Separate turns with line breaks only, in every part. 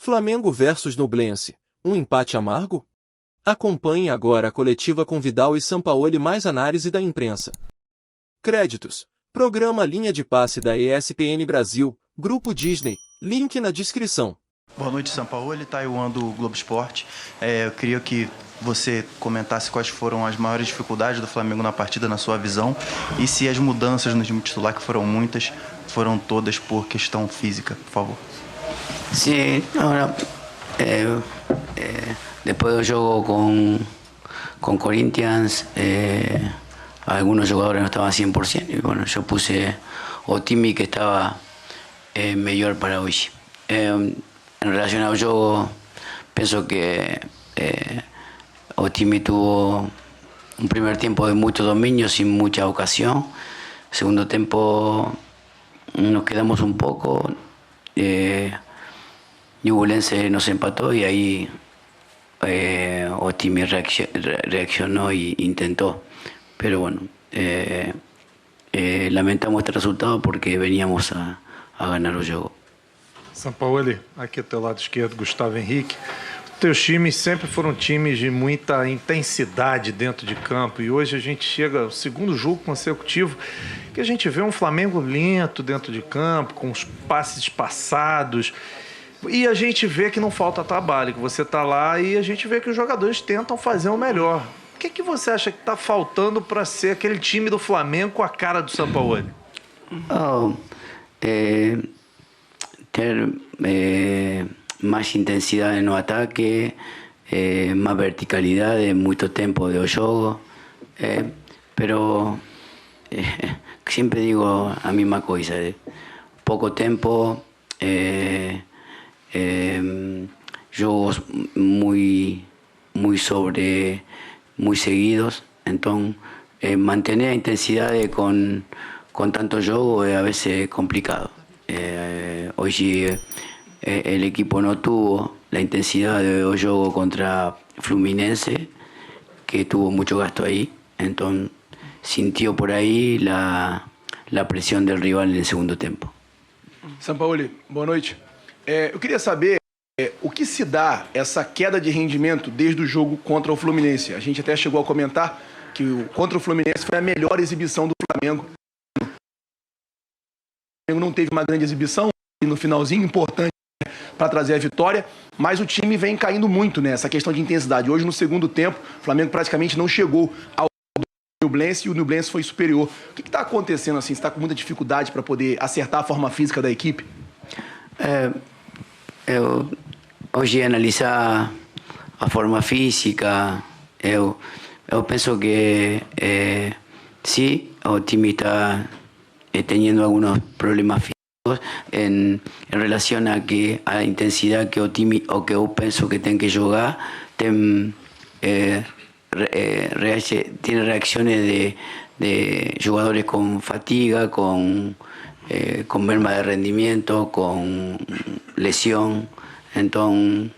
Flamengo versus Nublense, um empate amargo? Acompanhe agora a coletiva com Vidal e Sampaoli mais análise da imprensa. Créditos. Programa Linha de Passe da ESPN Brasil, Grupo Disney, link na descrição.
Boa noite, Sampaoli, Taiwan do Globo Esporte. Eu queria que você comentasse quais foram as maiores dificuldades do Flamengo na partida, na sua visão, e se as mudanças no time titular, que foram muitas, foram todas por questão física, por favor.
Sí, ahora después del juego con Corinthians, algunos jugadores no estaban 100% y bueno, yo puse Otimi que estaba mejor para hoy. En relación al juego, pienso que Otimi tuvo un primer tiempo de mucho dominio sin mucha ocasión. Segundo tiempo nos quedamos un poco. Ñublense nos empató y ahí Otimi reaccionó e intentó. Pero bueno, lamentamos este resultado porque veníamos a ganar o jogo.
Sampaoli, aqui ao teu lado esquerdo, Gustavo Henrique. Teus times sempre foram times de muita intensidade dentro de campo e hoje a gente chega ao segundo jogo consecutivo que a gente vê um Flamengo lento dentro de campo, com os passes espaçados e a gente vê que não falta trabalho, que você está lá e a gente vê que os jogadores tentam fazer o melhor. O que você acha que está faltando para ser aquele time do Flamengo com a cara do Sampaoli?
Ter más intensidad en los ataques, más verticalidad en mucho tiempo de juego, pero siempre digo la misma cosa, poco tiempo, juegos muy seguidos, entonces mantener intensidad con tanto juego es a veces complicado. Hoy el equipo no tuvo la intensidad de juego contra Fluminense, que tuvo mucho gasto ahí, entonces sintió por ahí la presión del rival en el segundo tiempo.
Sampaoli, boa noite. Eu queria saber o que se dá essa queda de rendimento desde o jogo contra o Fluminense. A gente até chegou a comentar que contra o Fluminense foi a melhor exibição do Flamengo. O Flamengo não teve uma grande exibição no finalzinho, importante para trazer a vitória, mas o time vem caindo muito nessa questão de intensidade. Hoje, no segundo tempo, o Flamengo praticamente não chegou ao Nublense e o Nublense foi superior. O que está acontecendo assim? Você está com muita dificuldade para poder acertar a forma física da equipe?
Hoje, analisar a forma física, eu penso que sí, o time está teniendo algunos problemas físicos en relación a la intensidad que o time o que eu penso que tem que jogar, tiene reacciones de jugadores con fatiga, con merma de rendimiento, con lesión. Entonces,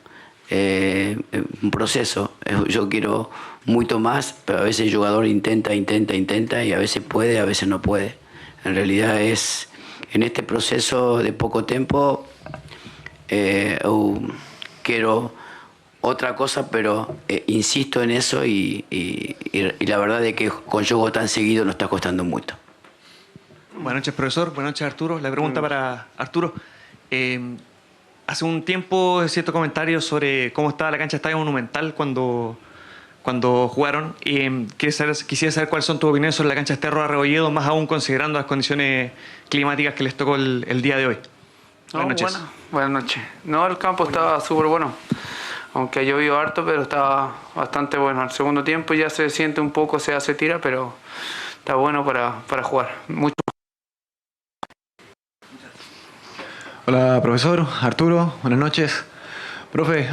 un proceso. Yo quiero mucho más, pero a veces el jugador intenta y a veces puede, a veces no puede. En realidad es, en este proceso de poco tiempo, quiero otra cosa, pero insisto en eso y la verdad es que con juego tan seguido nos está costando mucho.
Buenas noches, profesor. Buenas noches, Arturo. La pregunta para Arturo. Hace un tiempo cierto comentario sobre cómo estaba la cancha de Estadio Monumental cuando jugaron. Quisiera saber cuáles son tus opiniones sobre la cancha de Sterro Arrebolledo, más aún considerando las condiciones climáticas que les tocó el día de hoy. Buenas noches.
Buenas noches. No, el campo estaba súper bueno. Aunque ha llovido harto, pero estaba bastante bueno. Al segundo tiempo ya se siente un poco, se hace tira, pero está bueno para jugar. Mucho.
Hola, profesor. Arturo, buenas noches. Profe,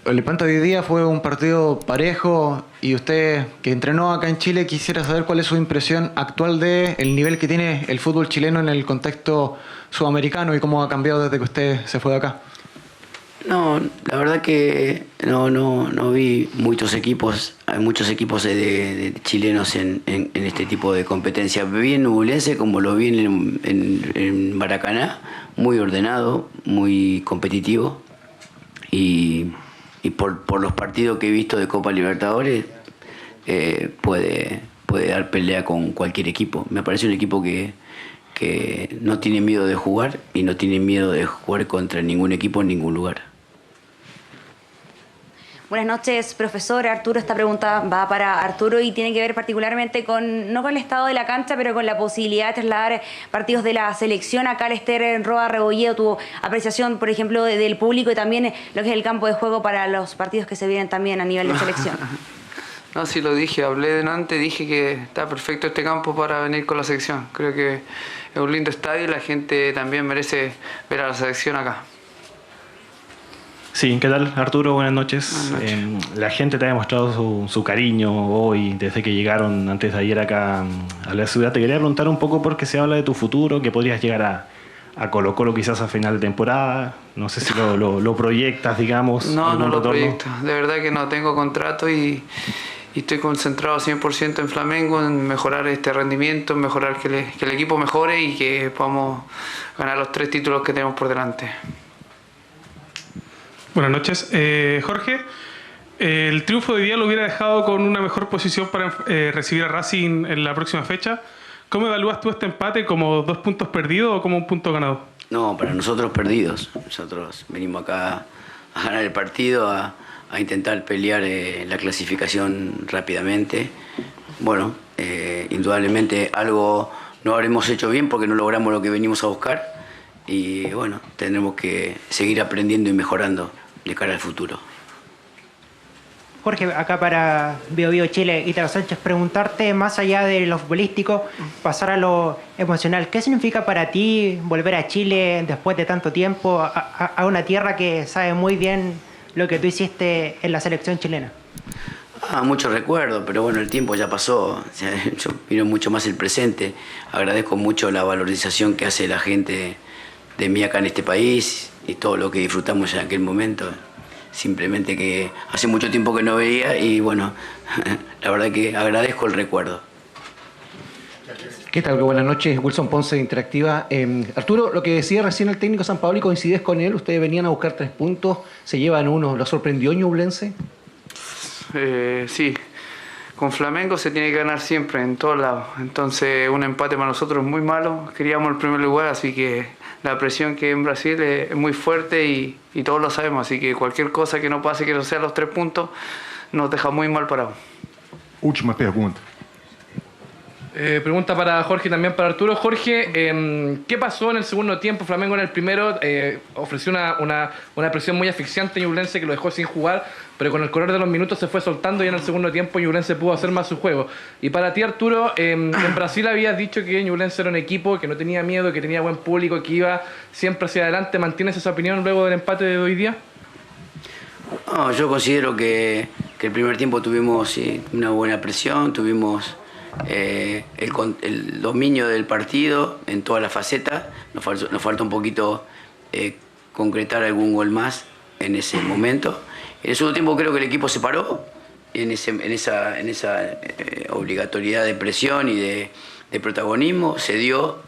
el Panta de hoy día fue un partido parejo y usted que entrenó acá en Chile, quisiera saber cuál es su impresión actual del nivel que tiene el fútbol chileno en el contexto sudamericano y cómo ha cambiado desde que usted se fue de acá.
No, la verdad que no vi muchos equipos, hay muchos equipos de chilenos en este tipo de competencia. Vi en Ñublense como lo vi en Maracaná, muy ordenado, muy competitivo. y por los partidos que he visto de Copa Libertadores puede dar pelea con cualquier equipo. Me parece un equipo que no tiene miedo de jugar y no tiene miedo de jugar contra ningún equipo en ningún lugar.
Buenas noches, profesor. Arturo, esta pregunta va para Arturo y tiene que ver particularmente no con el estado de la cancha, pero con la posibilidad de trasladar partidos de la selección. Acá Lester Roa Rebolledo tuvo apreciación, por ejemplo, del público y también lo que es el campo de juego para los partidos que se vienen también a nivel de selección.
No, sí lo dije, hablé delante, dije que está perfecto este campo para venir con la selección. Creo que es un lindo estadio y la gente también merece ver a la selección acá.
Sí, ¿qué tal, Arturo? Buenas noches.
Buenas noches.
La gente te ha demostrado su cariño hoy, desde que llegaron antes de ayer acá a la ciudad. Te quería preguntar un poco porque se habla de tu futuro, que podrías llegar a Colo-Colo quizás a final de temporada. No sé si lo proyectas, digamos.
No lo proyecto. De verdad que no tengo contrato y estoy concentrado 100% en Flamengo, en mejorar este rendimiento, en mejorar que el equipo mejore y que podamos ganar los 3 títulos que tenemos por delante.
Buenas noches. Jorge, el triunfo de hoy día lo hubiera dejado con una mejor posición para recibir a Racing en la próxima fecha. ¿Cómo evalúas tú este empate? ¿Como 2 puntos perdidos o como 1 punto ganado?
No, para nosotros perdidos. Nosotros venimos acá a ganar el partido, a intentar pelear la clasificación rápidamente. Bueno, indudablemente algo no habremos hecho bien porque no logramos lo que venimos a buscar. Y bueno, tendremos que seguir aprendiendo y mejorando de cara al futuro.
Jorge, acá para Bio Bio Chile, Ítalo Sánchez, preguntarte más allá de lo futbolístico, pasar a lo emocional. ¿Qué significa para ti volver a Chile después de tanto tiempo, a una tierra que sabe muy bien lo que tú hiciste en la selección chilena?
Muchos recuerdos, pero bueno, el tiempo ya pasó. O sea, yo miro mucho más el presente. Agradezco mucho la valorización que hace la gente de mí acá en este país y todo lo que disfrutamos en aquel momento. Simplemente que hace mucho tiempo que no veía y bueno, la verdad que agradezco el recuerdo.
¿Qué tal? Buenas noches, Wilson Ponce de Interactiva. Arturo, lo que decía recién el técnico Sampaoli, ¿coincides con él? Ustedes venían a buscar 3 puntos, se llevan 1. ¿Lo sorprendió Ñublense?
Sí, con Flamengo se tiene que ganar siempre, en todos lados. Entonces un empate para nosotros es muy malo. Queríamos el primer lugar, así que la presión que en Brasil es muy fuerte y todos lo sabemos. Así que cualquier cosa que no pase, que no sea los 3 puntos, nos deja muy mal parados.
Última pregunta.
Pregunta para Jorge y también para Arturo. Jorge, ¿qué pasó en el segundo tiempo? Flamengo en el primero ofreció una presión muy asfixiante a Ñublense que lo dejó sin jugar, pero con el correr de los minutos se fue soltando y en el segundo tiempo Ñublense pudo hacer más su juego. Y para ti, Arturo, en Brasil habías dicho que Ñublense era un equipo que no tenía miedo, que tenía buen público, que iba siempre hacia adelante. ¿Mantienes esa opinión luego del empate de hoy día?
No, yo considero que el primer tiempo tuvimos una buena presión, tuvimos el dominio del partido en todas las facetas. Nos falta un poquito concretar algún gol más en ese momento. En el segundo tiempo creo que el equipo se paró en esa obligatoriedad de presión y de protagonismo, se dio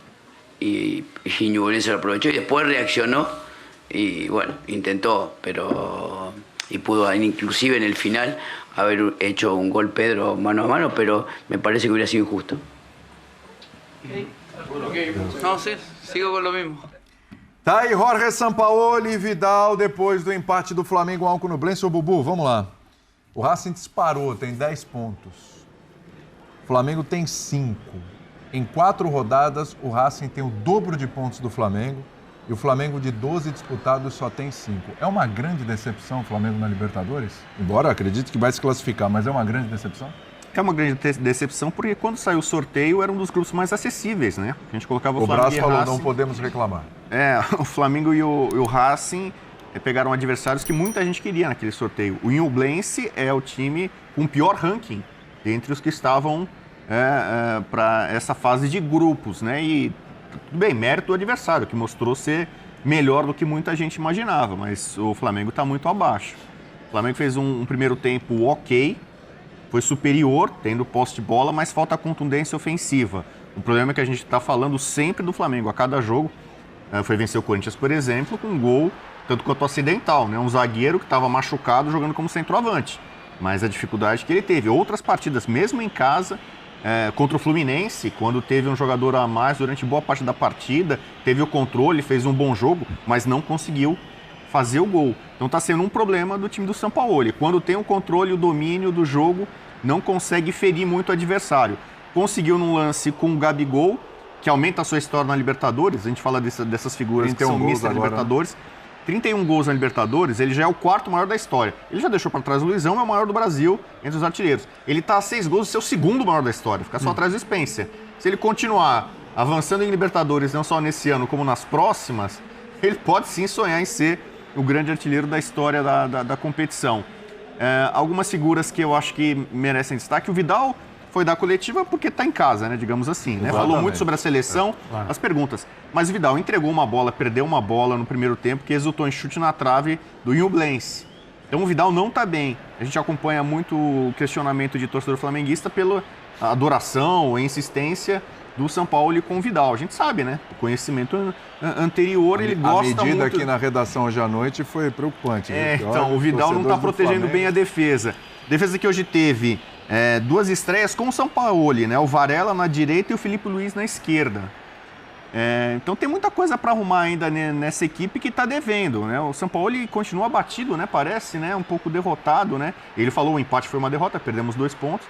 y Ñublense lo aprovechó y después reaccionó y bueno, intentó, pero y pudo inclusive en el final haber hecho un gol Pedro mano a mano, pero me parece que hubiera sido injusto.
No, sí, sigo con lo mismo.
Tá aí Jorge Sampaoli e Vidal depois do empate do Flamengo 1-1 com o Ñublense. Ô Bubu, vamos lá. O Racing disparou, tem 10 pontos. O Flamengo tem 5. Em 4 rodadas, o Racing tem o dobro de pontos do Flamengo e o Flamengo de 12 disputados só tem 5. É uma grande decepção o Flamengo na Libertadores? Embora acredite que vai se classificar, mas é uma grande decepção?
É uma grande decepção porque quando saiu o sorteio era um dos grupos mais acessíveis, né? A gente colocava o Flamengo
Brás
e
falou,
Racing.
não podemos reclamar.
O Flamengo e o Racing pegaram adversários que muita gente queria naquele sorteio. O Ñublense é o time com o pior ranking entre os que estavam para essa fase de grupos, né? E tudo bem, mérito do adversário, que mostrou ser melhor do que muita gente imaginava, mas o Flamengo está muito abaixo. O Flamengo fez um primeiro tempo ok, foi superior, tendo posse de bola, mas falta contundência ofensiva. O problema é que a gente está falando sempre do Flamengo a cada jogo. Foi vencer o Corinthians, por exemplo, com um gol tanto quanto acidental, né? Um zagueiro que estava machucado jogando como centroavante. Mas a dificuldade que ele teve. Outras partidas, mesmo em casa, contra o Fluminense, quando teve um jogador a mais durante boa parte da partida, teve o controle, fez um bom jogo, mas não conseguiu fazer o gol. Então está sendo um problema do time do Sampaoli. Quando tem o controle e o domínio do jogo, não consegue ferir muito o adversário. Conseguiu num lance com o Gabigol, que aumenta a sua história na Libertadores. A gente fala dessas figuras que são mistas na Libertadores. 31 gols na Libertadores, ele já é o 4º maior da história. Ele já deixou para trás o Luizão, é o maior do Brasil entre os artilheiros. Ele está a 6 gols de ser o 2º maior da história, fica só atrás do Spencer. Se ele continuar avançando em Libertadores, não só nesse ano como nas próximas, ele pode sim sonhar em ser o grande artilheiro da história da competição. Algumas figuras que eu acho que merecem destaque. O Vidal foi da coletiva porque está em casa, né, digamos assim. Né? Falou muito sobre a seleção, as perguntas. Mas o Vidal entregou uma bola, perdeu uma bola no primeiro tempo que resultou em chute na trave do Ñublense. Então o Vidal não está bem. A gente acompanha muito o questionamento de torcedor flamenguista pela adoração, a insistência do Sampaoli com o Vidal. A gente sabe, né? O conhecimento anterior, ele gosta muito...
A medida aqui na redação hoje à noite foi preocupante.
Então, o Vidal não está protegendo bem a defesa. Defesa que hoje teve 2 estreias com o Sampaoli, né? O Varela na direita e o Felipe Luiz na esquerda. Então tem muita coisa para arrumar ainda nessa equipe que está devendo, né? O Sampaoli continua abatido, né? Parece, né? Um pouco derrotado, né? Ele falou o empate foi uma derrota, perdemos 2 pontos.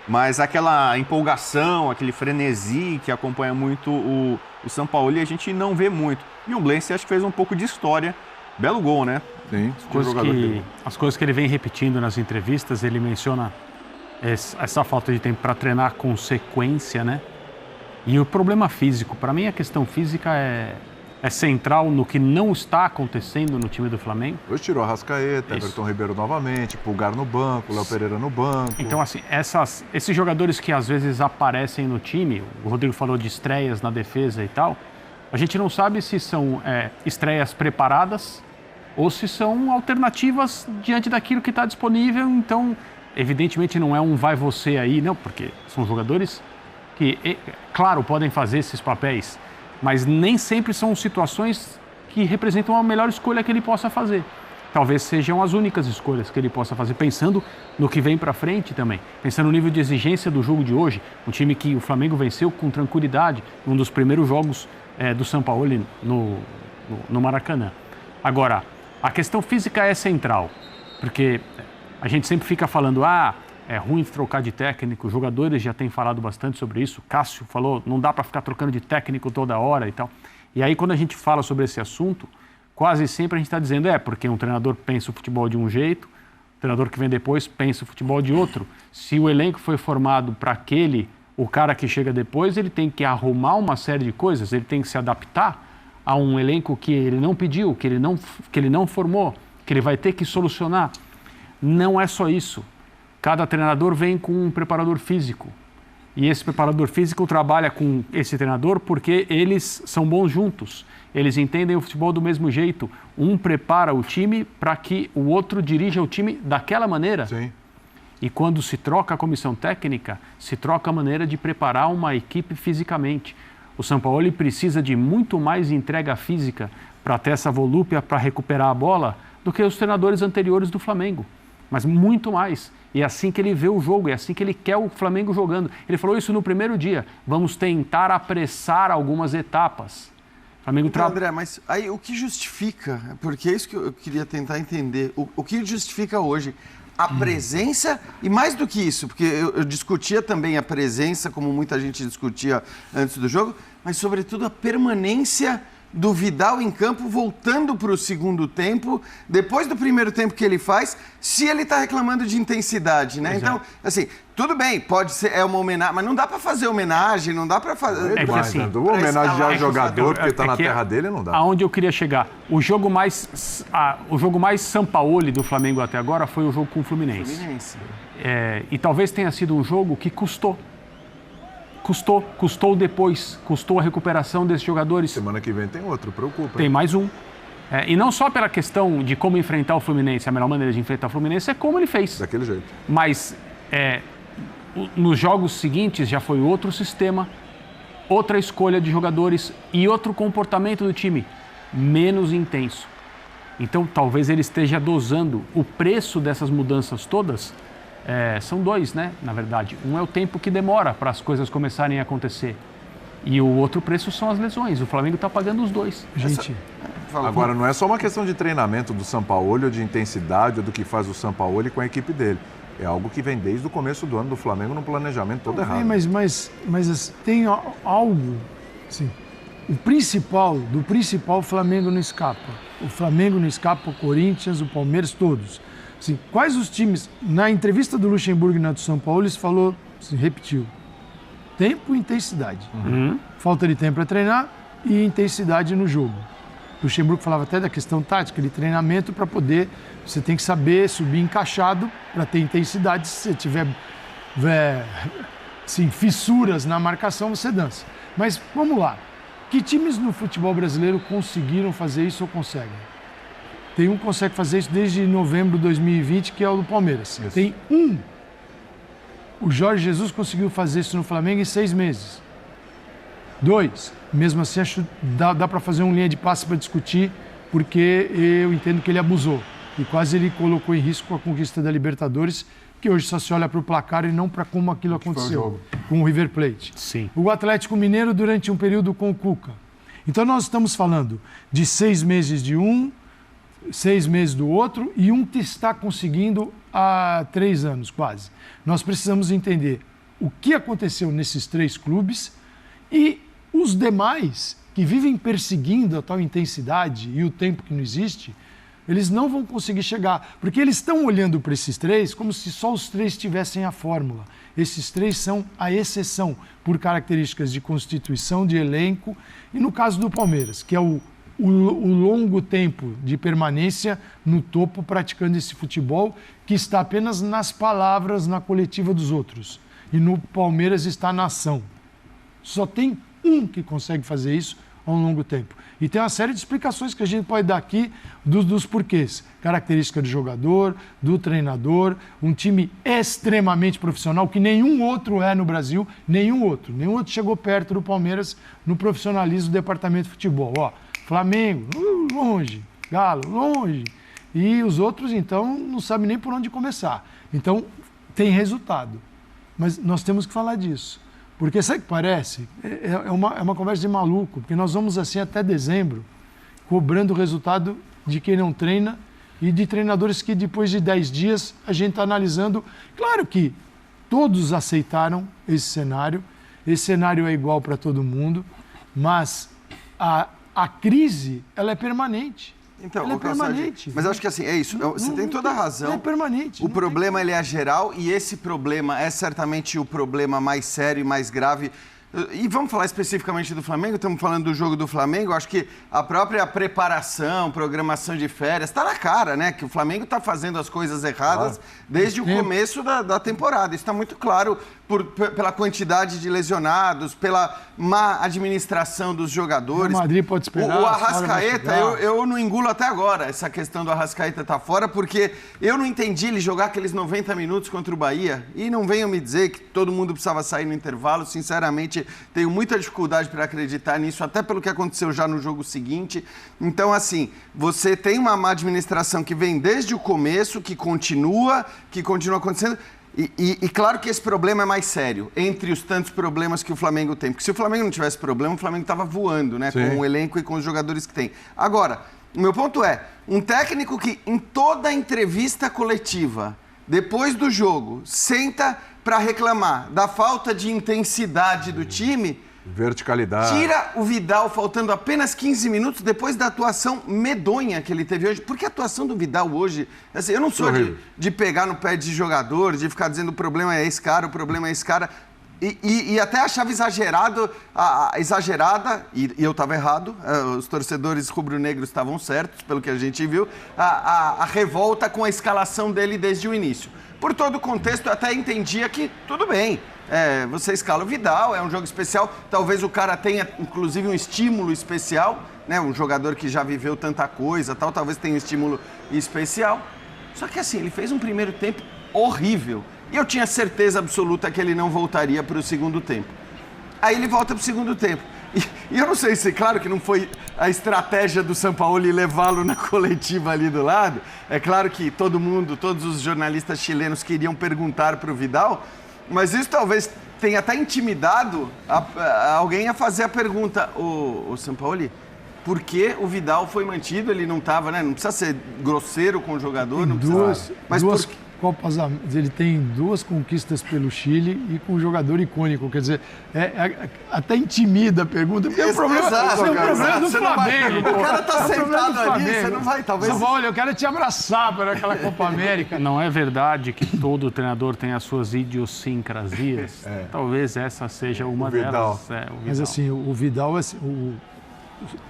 Mas aquela empolgação, aquele frenesi que acompanha muito o Sampaoli, a gente não vê muito. E o Blense acho que fez um pouco de história. Belo gol, né?
Sim. As coisas que ele vem repetindo nas entrevistas, ele menciona essa falta de tempo para treinar com sequência, né? E o problema físico, para mim a questão física é central no que não está acontecendo no time do Flamengo.
Hoje tirou a Arrascaeta, Everton Ribeiro novamente, Pulgar no banco, Léo Pereira no banco.
Então, assim, esses jogadores que às vezes aparecem no time, o Rodrigo falou de estreias na defesa e tal, a gente não sabe se são estreias preparadas ou se são alternativas diante daquilo que está disponível. Então, evidentemente não é um vai você aí, não, porque são jogadores que, claro, podem fazer esses papéis, mas nem sempre são situações que representam a melhor escolha que ele possa fazer. Talvez sejam as únicas escolhas que ele possa fazer, pensando no que vem para frente também, pensando no nível de exigência do jogo de hoje, um time que o Flamengo venceu com tranquilidade, um dos primeiros jogos do Sampaoli no Maracanã. Agora, a questão física é central, porque a gente sempre fica falando, é ruim trocar de técnico, os jogadores já têm falado bastante sobre isso, Cássio falou, não dá para ficar trocando de técnico toda hora e tal. E aí quando a gente fala sobre esse assunto, quase sempre a gente está dizendo, porque um treinador pensa o futebol de um jeito, o treinador que vem depois pensa o futebol de outro. Se o elenco foi formado para o cara que chega depois, ele tem que arrumar uma série de coisas, ele tem que se adaptar a um elenco que ele não pediu, que ele não formou, que ele vai ter que solucionar. Não é só isso. Cada treinador vem com um preparador físico. E esse preparador físico trabalha com esse treinador porque eles são bons juntos. Eles entendem o futebol do mesmo jeito. Um prepara o time para que o outro dirija o time daquela maneira.
Sim.
E quando se troca a comissão técnica, se troca a maneira de preparar uma equipe fisicamente. O Sampaoli precisa de muito mais entrega física para ter essa volúpia para recuperar a bola do que os treinadores anteriores do Flamengo. Mas muito mais. E é assim que ele vê o jogo, é assim que ele quer o Flamengo jogando. Ele falou isso no primeiro dia. Vamos tentar apressar algumas etapas. Flamengo
então, André, mas aí o que justifica, porque é isso que eu queria tentar entender, o que justifica hoje a presença, e mais do que isso, porque eu discutia também a presença, como muita gente discutia antes do jogo, mas sobretudo a permanência do Vidal em campo, voltando para o segundo tempo, depois do primeiro tempo que ele faz, se ele está reclamando de intensidade, né? Então, assim, tudo bem, pode ser, uma homenagem, mas não dá para fazer homenagem, não dá para fazer...
homenagear jogador porque está na terra dele, não dá.
Aonde eu queria chegar, o jogo mais Sampaoli do Flamengo até agora foi o jogo com o Fluminense. E talvez tenha sido um jogo que custou depois, custou a recuperação desses jogadores.
Semana que vem tem outro, preocupa.
Tem mais um. E não só pela questão de como enfrentar o Fluminense, a melhor maneira de enfrentar o Fluminense é como ele fez.
Daquele jeito.
Mas nos jogos seguintes já foi outro sistema, outra escolha de jogadores e outro comportamento do time, menos intenso. Então, talvez ele esteja dosando o preço dessas mudanças todas. São dois, né? Na verdade. Um é o tempo que demora para as coisas começarem a acontecer. E o outro preço são as lesões. O Flamengo está pagando os dois.
Gente, agora não é só uma questão de treinamento do Sampaoli ou de intensidade ou do que faz o Sampaoli com a equipe dele. É algo que vem desde o começo do ano do Flamengo no planejamento todo errado.
Mas tem algo, assim, do principal o Flamengo não escapa. O Flamengo não escapa, o Corinthians, o Palmeiras, todos. Assim, quais os times... Na entrevista do Luxemburgo e na do São Paulo, ele falou, assim, repetiu, tempo e intensidade. Falta de tempo para treinar e intensidade no jogo. O Luxemburgo falava até da questão tática, de treinamento para poder... Você tem que saber subir encaixado para ter intensidade. Se você tiver assim, fissuras na marcação, você dança. Mas vamos lá. Que times no futebol brasileiro conseguiram fazer isso ou conseguem? Tem um que consegue fazer isso desde novembro de 2020, que é o do Palmeiras. Isso. Tem um. O Jorge Jesus conseguiu fazer isso no Flamengo em 6 meses. 2. Mesmo assim, acho dá para fazer uma linha de passe para discutir, porque eu entendo que ele abusou. E quase ele colocou em risco a conquista da Libertadores, que hoje só se olha para o placar e não para como aquilo aconteceu com o River Plate.
Sim.
O Atlético Mineiro durante um período com o Cuca. Então nós estamos falando de 6 meses de um, 6 meses do outro e um que está conseguindo há 3 anos quase. Nós precisamos entender o que aconteceu nesses 3 clubes e os demais que vivem perseguindo a tal intensidade e o tempo que não existe, eles não vão conseguir chegar, porque eles estão olhando para esses 3 como se só os 3 tivessem a fórmula. Esses 3 são a exceção, por características de constituição, de elenco, e no caso do Palmeiras, que é o longo tempo de permanência no topo praticando esse futebol, que está apenas nas palavras, na coletiva dos outros. E no Palmeiras está na ação. Só tem um que consegue fazer isso a um longo tempo. E tem uma série de explicações que a gente pode dar aqui dos porquês. Característica do jogador, do treinador, um time extremamente profissional, que nenhum outro é no Brasil, nenhum outro chegou perto do Palmeiras no profissionalismo do departamento de futebol. Ó, Flamengo, longe, Galo, longe. E os outros, então, não sabem nem por onde começar. Então, tem resultado. Mas nós temos que falar disso. Porque sabe o que parece? É uma conversa de maluco, porque nós vamos assim até dezembro, cobrando o resultado de quem não treina e de treinadores que depois de 10 dias a gente está analisando. Claro que todos aceitaram esse cenário é igual para todo mundo, mas a crise, ela é permanente.
Então,
ela é permanente.
Mas acho que assim, é isso. Você tem toda a razão.
É permanente.
O problema ele é geral e esse problema é certamente o problema mais sério e mais grave. E vamos falar especificamente do Flamengo, estamos falando do jogo do Flamengo, acho que a própria preparação, programação de férias, está na cara, né? Que o Flamengo está fazendo as coisas erradas desde o começo da temporada. Isso está muito claro pela quantidade de lesionados, pela má administração dos jogadores.
O Madrid pode esperar.
O Arrascaeta, eu não engulo até agora essa questão do Arrascaeta estar fora, porque eu não entendi ele jogar aqueles 90 minutos contra o Bahia. E não venham me dizer que todo mundo precisava sair no intervalo. Sinceramente, tenho muita dificuldade para acreditar nisso, até pelo que aconteceu já no jogo seguinte. Então, assim, você tem uma má administração que vem desde o começo, que continua acontecendo. E claro que esse problema é mais sério, entre os tantos problemas que o Flamengo tem. Porque se o Flamengo não tivesse problema, o Flamengo estava voando, né?
Sim.
Com o elenco e com os jogadores que tem. Agora, o meu ponto é, um técnico que em toda entrevista coletiva, depois do jogo, senta para reclamar da falta de intensidade do time...
Verticalidade.
Tira o Vidal faltando apenas 15 minutos depois da atuação medonha que ele teve hoje. Porque a atuação do Vidal hoje... Assim, eu não sou de pegar no pé de jogador, de ficar dizendo o problema é esse cara, o problema é esse cara. E até achava exagerada, e eu estava errado, os torcedores rubro-negros estavam certos, pelo que a gente viu, a revolta com a escalação dele desde o início. Por todo o contexto, eu até entendia que tudo bem. Você escala o Vidal, é um jogo especial, talvez o cara tenha, inclusive, um estímulo especial, né? Um jogador que já viveu tanta coisa, talvez tenha um estímulo especial. Só que assim, ele fez um primeiro tempo horrível. E eu tinha certeza absoluta que ele não voltaria para o segundo tempo. Aí ele volta para o segundo tempo. E eu não sei se, claro que não foi a estratégia do Sampaoli levá-lo na coletiva ali do lado. É claro que todos os jornalistas chilenos queriam perguntar para o Vidal, mas isso talvez tenha até intimidado alguém a fazer a pergunta, o Sampaoli, por que o Vidal foi mantido? Ele não estava, né? Não precisa ser grosseiro com o jogador, não precisa. Mas
duas Copas, ele tem 2 conquistas pelo Chile e com um jogador icônico. Quer dizer, até intimida a pergunta, porque é o problema do Flamengo.
O cara tá sentado ali, você não vai, talvez.
Olha, eu quero te abraçar para aquela Copa América.
Não é verdade que todo treinador tem as suas idiosincrasias? Talvez essa seja uma delas.
Mas assim, o Vidal,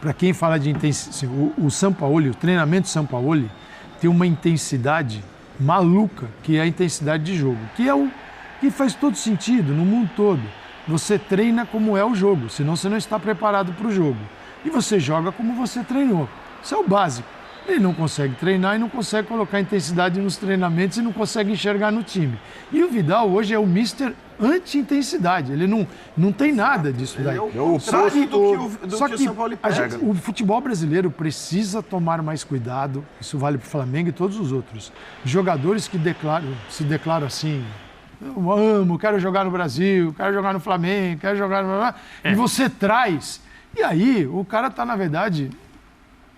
para quem fala de intensidade, o Sampaoli, o treinamento do Sampaoli tem uma intensidade maluca, que é a intensidade de jogo, que faz todo sentido no mundo todo. Você treina como é o jogo, senão você não está preparado para o jogo. E você joga como você treinou. Isso é o básico. Ele não consegue treinar e não consegue colocar intensidade nos treinamentos e não consegue enxergar no time. E o Vidal hoje é o mister anti-intensidade. Ele não tem nada disso daí.
Só que o São Paulo pega.
O futebol brasileiro precisa tomar mais cuidado. Isso vale para o Flamengo e todos os outros. Jogadores que se declaram assim: eu amo, quero jogar no Brasil, quero jogar no Flamengo, quero jogar no... E você traz. E aí o cara está, na verdade,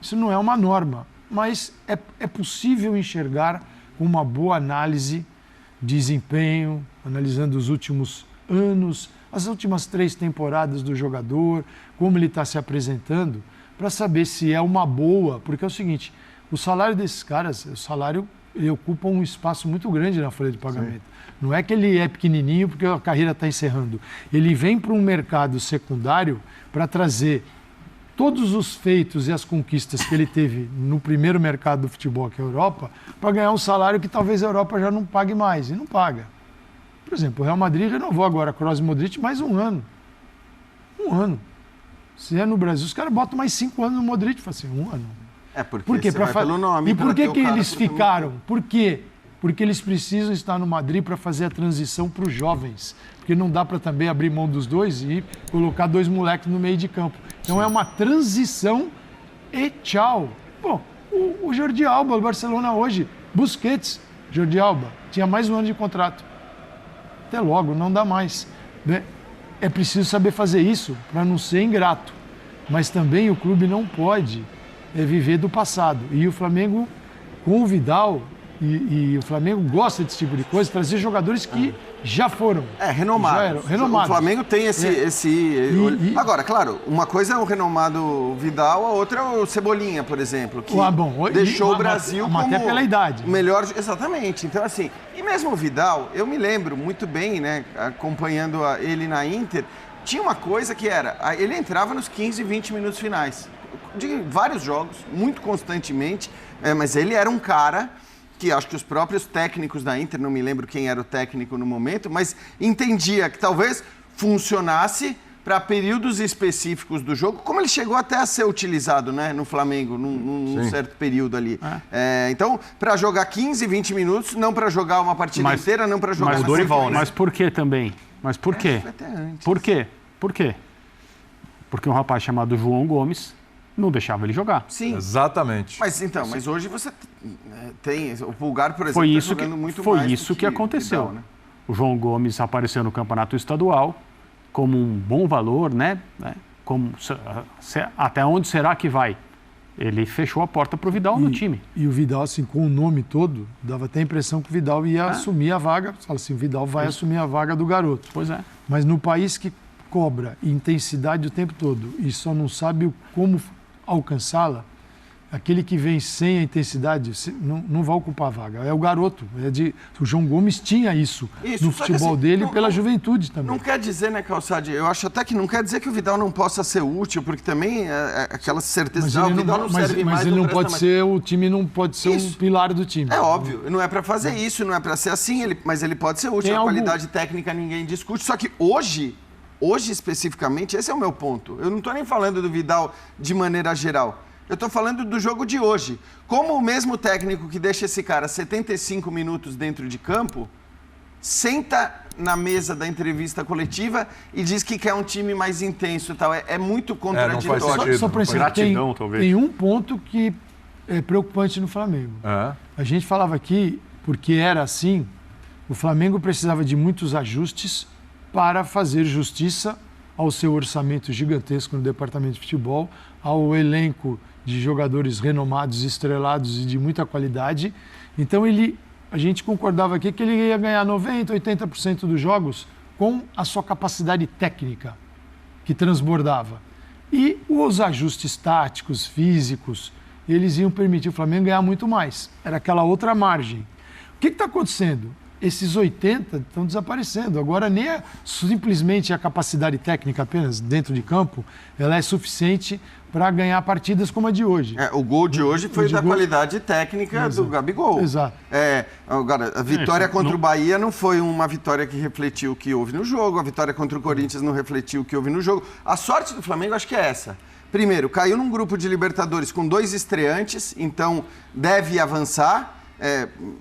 isso não é uma norma, mas é possível enxergar com uma boa análise de desempenho, analisando os últimos anos, as últimas 3 temporadas do jogador, como ele está se apresentando, para saber se é uma boa, porque é o seguinte, o salário desses caras, ele ocupa um espaço muito grande na folha de pagamento. Sim. Não é que ele é pequenininho porque a carreira está encerrando. Ele vem para um mercado secundário para trazer todos os feitos e as conquistas que ele teve no primeiro mercado do futebol, que é a Europa, para ganhar um salário que talvez a Europa já não pague mais, e não paga. Por exemplo, o Real Madrid renovou agora Kroos e Modric mais 1 ano. 1 ano. Se é no Brasil, os caras botam mais 5 anos no Modric, fala assim, 1 ano.
Por quê?
Pelo nome. E por que eles ficaram? Por quê? Porque eles precisam estar no Madrid para fazer a transição para os jovens. Porque não dá para também abrir mão dos dois e colocar 2 moleques no meio de campo. Então é uma transição e tchau. Pô, o Jordi Alba, o Barcelona hoje, Busquets, Jordi Alba, tinha mais 1 ano de contrato. Até logo, não dá mais. É preciso saber fazer isso para não ser ingrato. Mas também o clube não pode viver do passado. E o Flamengo, com o Vidal, e o Flamengo gosta desse tipo de coisa, trazer jogadores que já foram.
Renomados. O Flamengo tem Agora, claro, uma coisa é o renomado Vidal, a outra é o Cebolinha, por exemplo, que deixou o Brasil como
até pela idade.
O melhor... Exatamente. Então, assim, e mesmo o Vidal, eu me lembro muito bem, né, acompanhando ele na Inter, tinha uma coisa que era, ele entrava nos 15, 20 minutos finais, de vários jogos, muito constantemente, mas ele era um cara que acho que os próprios técnicos da Inter, não me lembro quem era o técnico no momento, mas entendia que talvez funcionasse para períodos específicos do jogo, como ele chegou até a ser utilizado, né, no Flamengo, num certo período ali. Então, para jogar 15, 20 minutos, não para jogar uma partida inteira, não para jogar...
Mas por que também? Mas por quê? Por quê? Por quê? Porque um rapaz chamado João Gomes não deixava ele jogar.
Sim.
Exatamente.
Mas hoje você tem... O Pulgar, por exemplo, está jogando muito mais.
Foi isso que aconteceu. Vidal, né? O João Gomes apareceu no campeonato estadual como um bom valor, né? Até onde será que vai? Ele fechou a porta para o Vidal no time.
E o Vidal, assim, com o nome todo, dava até a impressão que o Vidal ia assumir a vaga. Fala assim, o Vidal vai assumir a vaga do garoto.
Pois é.
Mas no país que cobra intensidade o tempo todo e só não sabe como alcançá-la, aquele que vem sem a intensidade não vai ocupar a vaga. É o garoto. O João Gomes tinha isso no futebol dele pela juventude também.
Não quer dizer, né, Calçade? Eu acho até que não quer dizer que o Vidal não possa ser útil, porque também aquela certeza de o Vidal não serve mais.
Mas ele não pode ser, o time não pode ser um pilar do time.
É óbvio, não é para fazer isso, não é para ser assim, mas ele pode ser útil. A qualidade técnica ninguém discute, só que hoje especificamente, esse é o meu ponto. Eu não estou nem falando do Vidal de maneira geral. Eu estou falando do jogo de hoje. Como o mesmo técnico que deixa esse cara 75 minutos dentro de campo, senta na mesa da entrevista coletiva e diz que quer um time mais intenso e tal. É muito contraditório.
Só para gratidão, talvez. Tem um ponto que é preocupante no Flamengo. A gente falava aqui, porque era assim, o Flamengo precisava de muitos ajustes para fazer justiça ao seu orçamento gigantesco no departamento de futebol, ao elenco de jogadores renomados, estrelados e de muita qualidade. Então a gente concordava aqui que ele ia ganhar 90%, 80% dos jogos com a sua capacidade técnica, que transbordava. E os ajustes táticos, físicos, eles iam permitir o Flamengo ganhar muito mais. Era aquela outra margem. O que está acontecendo? Esses 80 estão desaparecendo. Agora nem é simplesmente a capacidade técnica apenas dentro de campo, ela é suficiente para ganhar partidas como a de hoje.
O gol de hoje foi da qualidade técnica do Gabigol.
Exato.
Agora, a vitória contra o Bahia não foi uma vitória que refletiu o que houve no jogo, a vitória contra o Corinthians não refletiu o que houve no jogo. A sorte do Flamengo acho que é essa. Primeiro, caiu num grupo de Libertadores com 2 estreantes, então deve avançar.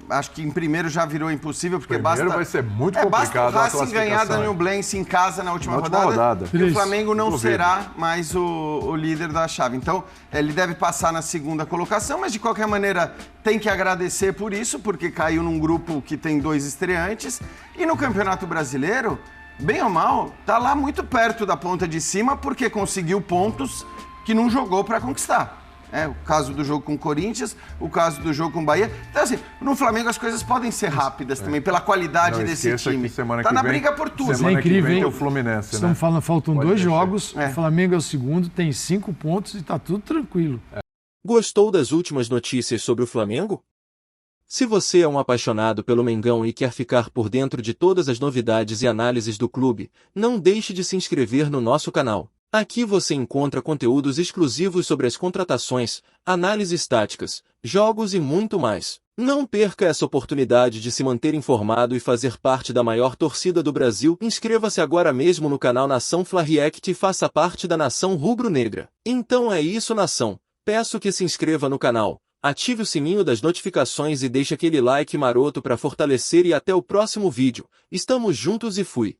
Acho que em primeiro já virou impossível, porque
vai ser muito complicado.
Basta o Racing ganhar da Nublense em casa na última rodada. E o Flamengo não será mais o líder da chave. Então, ele deve passar na segunda colocação, mas de qualquer maneira tem que agradecer por isso, porque caiu num grupo que tem 2 estreantes. E no Campeonato Brasileiro, bem ou mal, tá lá muito perto da ponta de cima, porque conseguiu pontos que não jogou para conquistar. O caso do jogo com o Corinthians, o caso do jogo com o Bahia. Então, assim, no Flamengo as coisas podem ser rápidas também, pela qualidade desse time.
Tá
na briga por tudo.
Semana
é incrível,
que vem tem o Fluminense,
Estamos falando, faltam 2 jogos, o Flamengo é o segundo, tem 5 pontos e está tudo tranquilo.
Gostou das últimas notícias sobre o Flamengo? Se você é um apaixonado pelo Mengão e quer ficar por dentro de todas as novidades e análises do clube, não deixe de se inscrever no nosso canal. Aqui você encontra conteúdos exclusivos sobre as contratações, análises táticas, jogos e muito mais. Não perca essa oportunidade de se manter informado e fazer parte da maior torcida do Brasil. Inscreva-se agora mesmo no canal Nação Fla React e faça parte da Nação Rubro-Negra. Então é isso, nação. Peço que se inscreva no canal, ative o sininho das notificações e deixe aquele like maroto para fortalecer e até o próximo vídeo. Estamos juntos e fui.